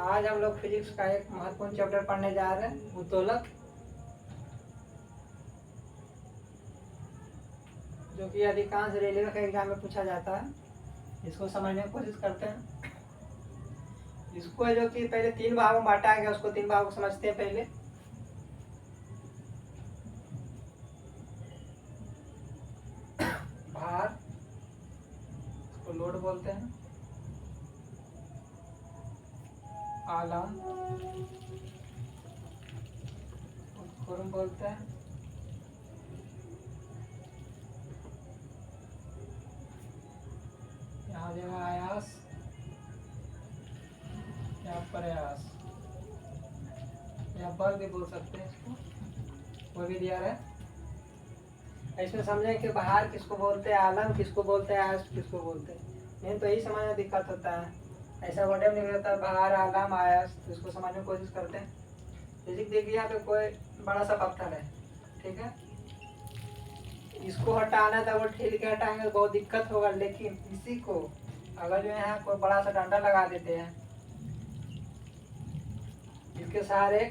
आज हम लोग फिजिक्स का एक महत्वपूर्ण चैप्टर पढ़ने जा रहे हैं, उत्तोलक, जो कि अधिकांश रेलवे के एग्जाम में पूछा जाता है। इसको समझने की कोशिश करते हैं। इसको जो कि पहले 3 भागों में बांटा गया, उसको 3 भागों को समझते हैं। पहले भार, इसको लोड बोलते हैं। आलम, खुरम बोलते हैं। यहाँ जगह आयास या प्रयास या बल भी बोल सकते हैं इसको, वो भी दिया है। इसमें समझें कि बाहर किसको बोलते हैं, आलम किसको बोलते हैं, आयास किसको बोलते हैं। नहीं तो यही समझने में दिक्कत होता है। ऐसा वर्ड नहीं रहता बाहर, आलम, आयास, तो इसको समझने की कोशिश करते हैं। जैसे देखिए यहाँ पे कोई बड़ा सा पत्थर है, ठीक है। इसको हटाना था, वो ठेल के हटाएंगे तो बहुत दिक्कत होगा। लेकिन इसी को अगर जो यहाँ कोई बड़ा सा डंडा लगा देते हैं, इसके सहारे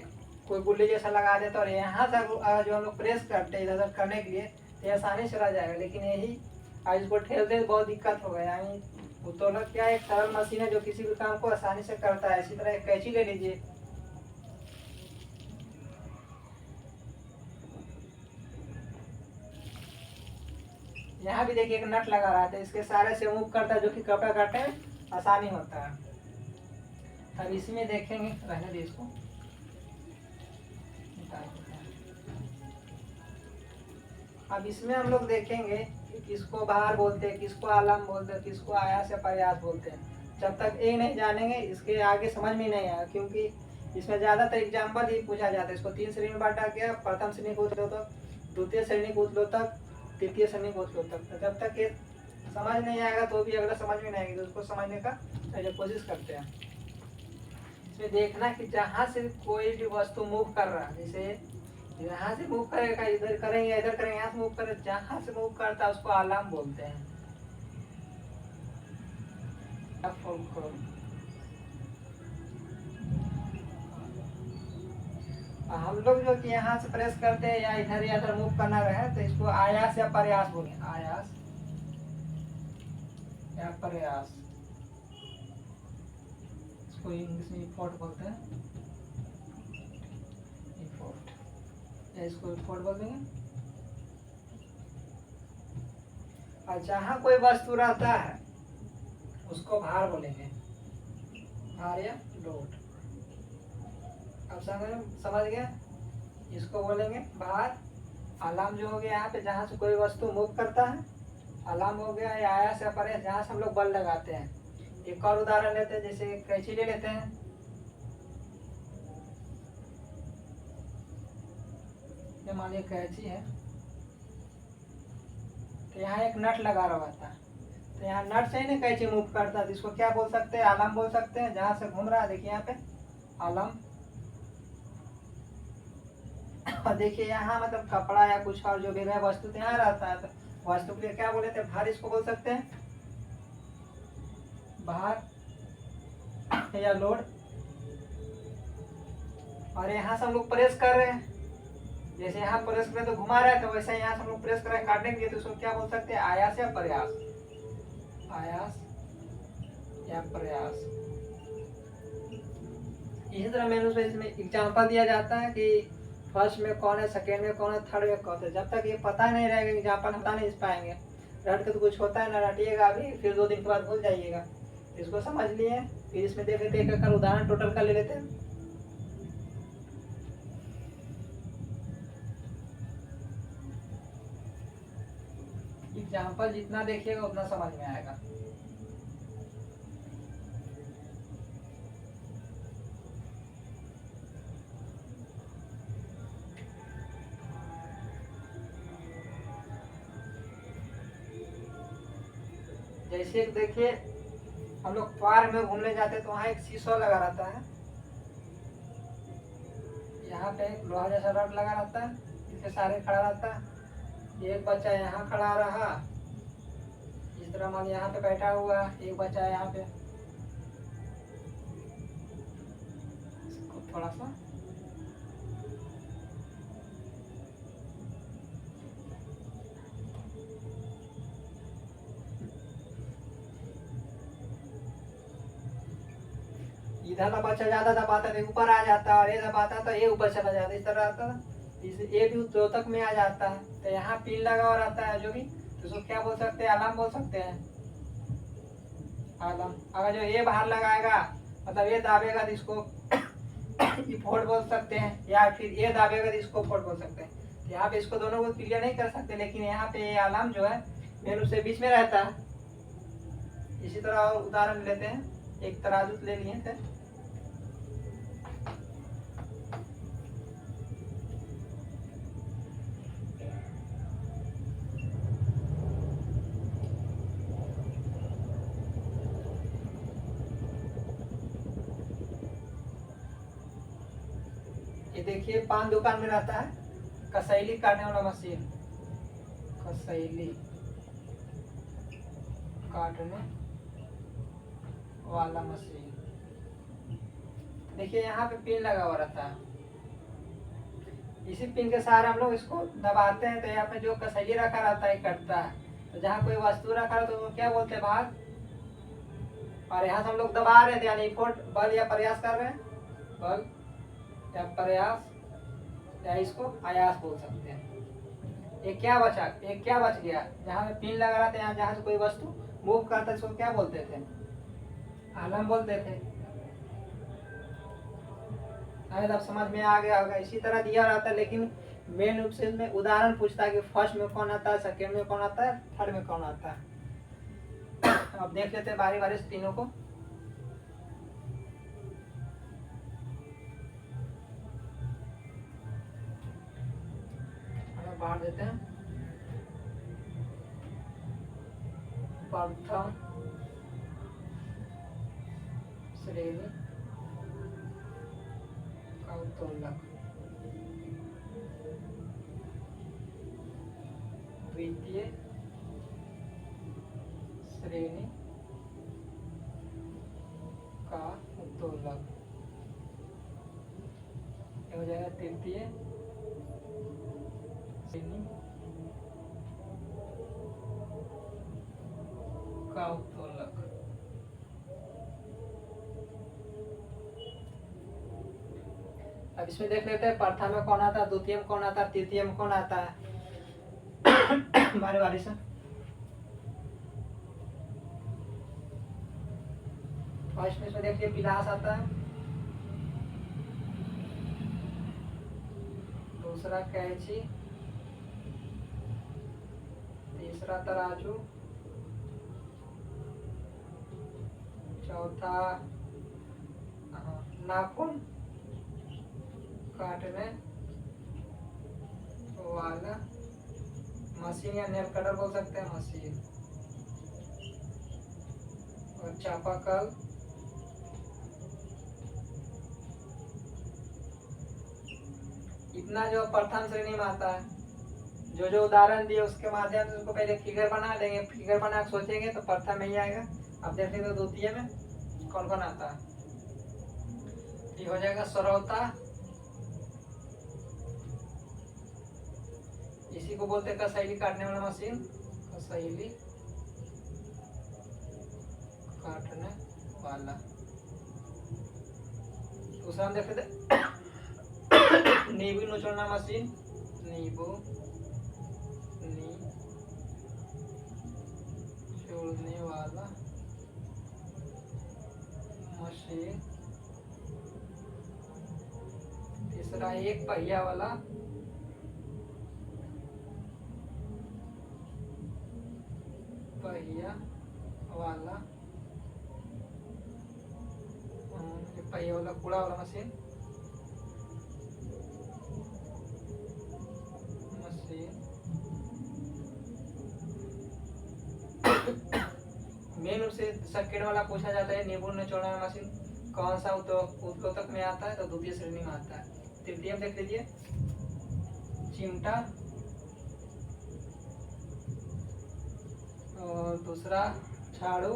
कोई गुल्ली जैसा लगा देते और यहाँ से जो हम लोग प्रेस करते हैं इधर उधर करने के लिए, तो आसानी से रह जाएगा। लेकिन यही आज इसको ठेलते तो बहुत दिक्कत होगा। यानी उत्तोलक क्या एक सरल मशीन है जो किसी भी काम को आसानी से करता है। इसी तरह एक कैंची ले लीजिए, यहाँ भी देखिए एक नट लगा रहा था, इसके सहारे से मूव करता है, जो कि कपड़ा काटने में आसानी होता है। अब इसमें देखेंगे, रहने दे इसको, अब इसमें हम लोग देखेंगे कि किसको बाहर बोलते हैं, किसको आलम बोलते हैं, किसको आयास या प्रयास बोलते हैं। जब तक ये नहीं जानेंगे इसके आगे समझ में नहीं आएगा, क्योंकि इसमें ज़्यादातर एग्जाम्पल ही पूछा जाता है। इसको 3 श्रेणी में बांटा गया, प्रथम श्रेणी को उत्तोलक, द्वितीय श्रेणी को उत्तोलक, तृतीय श्रेणी को उत्तोलक। तो जब तक ये समझ नहीं आएगा तो भी अगला समझ में नहीं आएगी, तो उसको समझने का कोशिश करते हैं। इसमें देखना कि जहाँ से कोई भी वस्तु मूव कर रहा है, जैसे यहाँ से मूव करेगा, इधर करेंगे, इधर करेंगे, यहाँ से मूव करे, जहाँ से मूव करता है उसको आलम बोलते हैं। हम लोग जो कि यहाँ से प्रेस करते हैं या इधर मूव करना रहे, तो इसको आयास या प्रयास बोलेंगे। आयास या प्रयास, इसको इंग्लिश में इफोर्ट बोलते हैं। इफोर्ट, या इसको इफोर्ट बोल देंगे। और जहाँ कोई वस्तु रहता है उसको भार बोलेंगे, भार या लोड। अब समझ गए, इसको बोलेंगे भार। आलम जो हो गया यहाँ पे जहाँ से कोई वस्तु मूव करता है, आलम हो गया। या आयास या प्रयास, जहाँ से हम लोग बल लगाते हैं। एक और उदाहरण लेते हैं, जैसे कैंची ले लेते हैं। ये मान लीजिए कैंची है, तो यहाँ एक नट लगा रहा था, तो यहाँ नट से ही ना कैंची मूव करता है, तो इसको क्या बोल सकते हैं, आलम बोल सकते हैं। जहाँ से घूम रहा है देखिए यहाँ पे आलम। और देखिए यहाँ मतलब कपड़ा या कुछ और जो भी रहे वस्तु तो यहाँ रहता है, तो वस्तु के लिए क्या बोले थे, भार इसको बोल सकते हैं, भार या लोड। और यहाँ से हम लोग प्रेस कर रहे हैं, जैसे यहाँ प्रेस करें तो घुमा रहा है, तो वैसे यहाँ से हम लोग प्रेस कर रहे हैं काटने के लिए, तो उसको क्या बोल सकते हैं, आयास या प्रयास। आयास या प्रयास। इसी तरह मैंने इसमें एग्जाम्पल दिया जाता है कि फर्स्ट में कौन है, सेकेंड में कौन है, थर्ड में कौन है। जब तक ये पता नहीं रहेगा एग्जाम्पल बता नहीं पाएंगे। रट के तो कुछ होता है ना, रटिएगा अभी, फिर 2 दिन के बाद भूल जाइएगा। इसको समझ लिए, फिर इसमें देख लेते हैं, कर उदाहरण टोटल का ले लेते हैं। एग्जाम्पल जितना देखिएगा उतना समझ में आएगा। जैसे देखिए हम लोग पार्क में घूमने जाते हैं, तो वहाँ एक शीशा लगा रहता है। यहाँ पे एक लोहा जैसा रड लगा रहता है, इसके सहारे खड़ा रहता है। एक बच्चा यहाँ खड़ा रहा, इस तरह मान यहाँ पे बैठा हुआ, एक बच्चा यहाँ पे। थोड़ा सा। इधर बच्चा ज्यादा दबाता तो ऊपर आ जाता, और ये दबाता तो ये ऊपर चला जाता, इस तरह आता है। ये भी द्योतक में आ जाता है। तो यहाँ पिन लगा हुआ रहता है जो भी, तो उसको क्या बोल सकते हैं, अलार्म बोल सकते हैं, अलार्म। अगर जो ये बाहर लगाएगा, मतलब ये दाबेगा तो इसको फोड़ बोल सकते हैं, या फिर ये दाबेगा तो इसको फोड़ बोल सकते हैं। तो यहाँ पे इसको दोनों को क्लियर नहीं कर सकते, लेकिन यहाँ पे ये अलार्म जो है मेन से बीच में रहता है। इसी तरह और उदाहरण लेते हैं, एक तराजू ले लिए थे। ये देखिए पान दुकान में रहता है कसैली काटने वाला मशीन, कसैली काटने वाला मशीन। देखिए यहाँ पे पिन लगा हुआ रहता है, इसी पिन के सहारे हम लोग इसको दबाते हैं, तो यहाँ पे जो कसैली रखा रहता है कटता है। तो जहाँ कोई वस्तु रखा है तो वो क्या बोलते हैं, भाग। और यहाँ से हम लोग दबा रहे थे, यानी इफोर्ट, बल या प्रयास कर रहे हैं, बल या प्रयास, या इसको आयास बोल सकते हैं। एक क्या बचा, एक क्या बच गया, जहाँ पे पिन लगा रहा था, यहाँ जहाँ से कोई वस्तु मूव करता है, इसको क्या बोलते थे, आलम बोलते थे। शायद अब समझ में आ गया होगा। इसी तरह दिया रहता है, लेकिन मेन रूप से इसमें उदाहरण पूछता है कि फर्स्ट में कौन आता है, सेकेंड में कौन आता है, थर्ड में कौन आता है। अब देख लेते हैं बारी बारी से तीनों को। बाहर देते हैं। प्रथम श्रेणी का उत्तोलक, द्वितीय श्रेणी का उत्तोलक, हो जाएगा तृतीय श्रेणी का उत्तोलक। अब इसमें देख लेते हैं प्रथम में कौन आता है, द्वितीय में कौन आता है, तृतीय में कौन आता है। बारी बारी से फर्स्ट में इसमें देखिए पिलास आता है, दूसरा कैंची, तीसरा तराजू, चौथा नाखून काटने वाला मशीन या नेल कटर बोल सकते हैं, मशीन। और चापाकल, इतना जो प्रथम श्रेणी में आता है। जो जो उदाहरण दिए उसके माध्यम से उसको पहले फिगर बना लेंगे, फिगर बना के सोचेंगे तो प्रथम में ही आएगा। अब देख लेते द्वितीय में कौन कौन आता है। ये हो जाएगा सरौता, इसी को बोलते हैं कसैली काटने वाला मशीन, कसैली काटने वाला। दूसरा हम देखते थे नींबू निचोड़ना मशीन, नींबू निचोड़ने वाला मशीन। तीसरा एक पहिया वाला, पहिया वाला, पहिया वाला कूड़ा वाला मशीन, मेन रूप से सेकंड वाला पूछा जाता है, नींबू निचोड़ने वाला मशीन कौन सा उत्तोलक में आता है, तो द्वितीय श्रेणी में आता है। तृतीय देख लीजिए चिमटा, और दूसरा झाड़ू,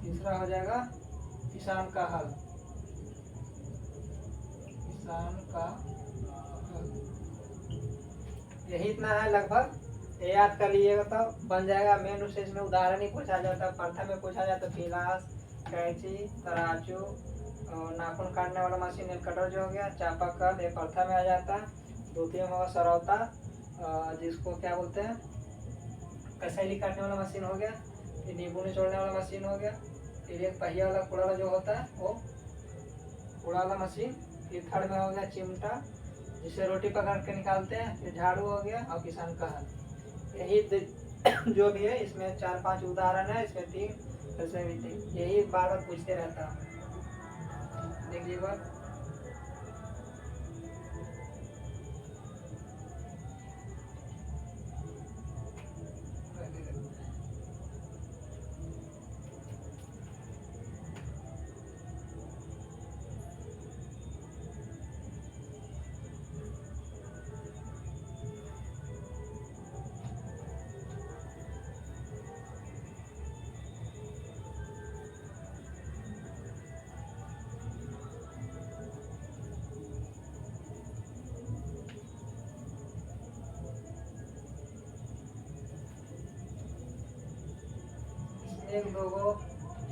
तीसरा हो जाएगा किसान का हल। किसान का हल, यही इतना है लगभग। ये याद कर लीजिएगा तो बन जाएगा। मेन रूप से इसमें उदाहरण ही पूछा जाता है। प्रथम में पूछा जाता है गिलास, कैंची, तराजू, और नाखून काटने वाला मशीन नेल कटर जो हो गया, चापाकल, ये प्रथम में आ जाता है। द्वितीय में होगा सरौता, जिसको क्या बोलते हैं, कसैली काटने वाला मशीन हो गया। फिर नींबू निचोड़ने वाला मशीन हो गया। फिर एक पहिया वाला कूड़ा जो होता है वो कूड़ा वाला मशीन। फिर थर्ड में हो गया चिमटा, जिससे रोटी पकड़ के निकालते हैं। फिर झाड़ू हो गया और किसान का हल। यही जो भी है इसमें 4-5 उदाहरण है। इसमें 3, इसमें भी 3। यही बार बार पूछते रहता है। देखिए बात, एक दो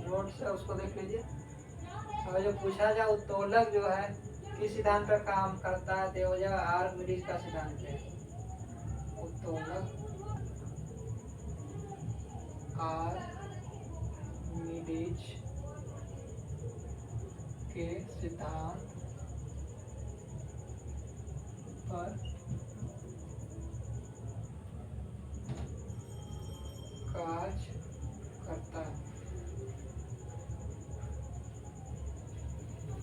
नोट्स है उसको देख लीजिए। अगर जो पूछा जाए उत्तोलक जो है किस सिद्धांत पर काम करता है, तो हो जाएगा आर्किमिडीज का सिद्धांत है। उत्तोलक आर्किमिडीज के सिद्धांत पर कार्य करता है।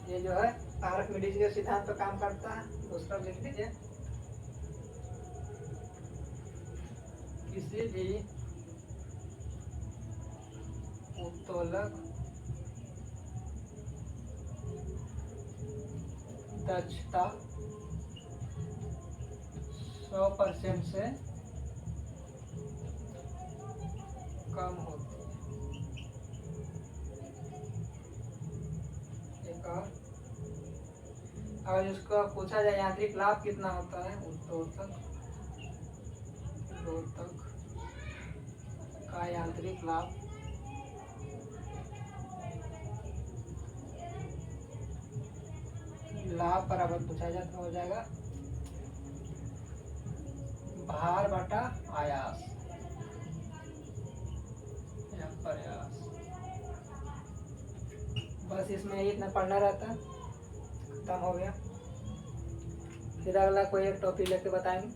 ये जो है आर्किमिडीज के सिद्धांत पर काम करता है। दूसरा लिख लीजिए, किसी भी उत्तोलक दक्षता 100% से कम होती है। एक और, अगर इसको पूछा जाए यांत्रिक लाभ कितना होता है, उत्तोलक का यांत्रिक लाभ बराबर पूछा जाए तो हो जाएगा भार बटा आयास या प्रयास। बस इसमें ही इतना पढ़ना रहता, खत्म हो गया। फिर अगला कोई एक टॉपिक लेके बताएंगे।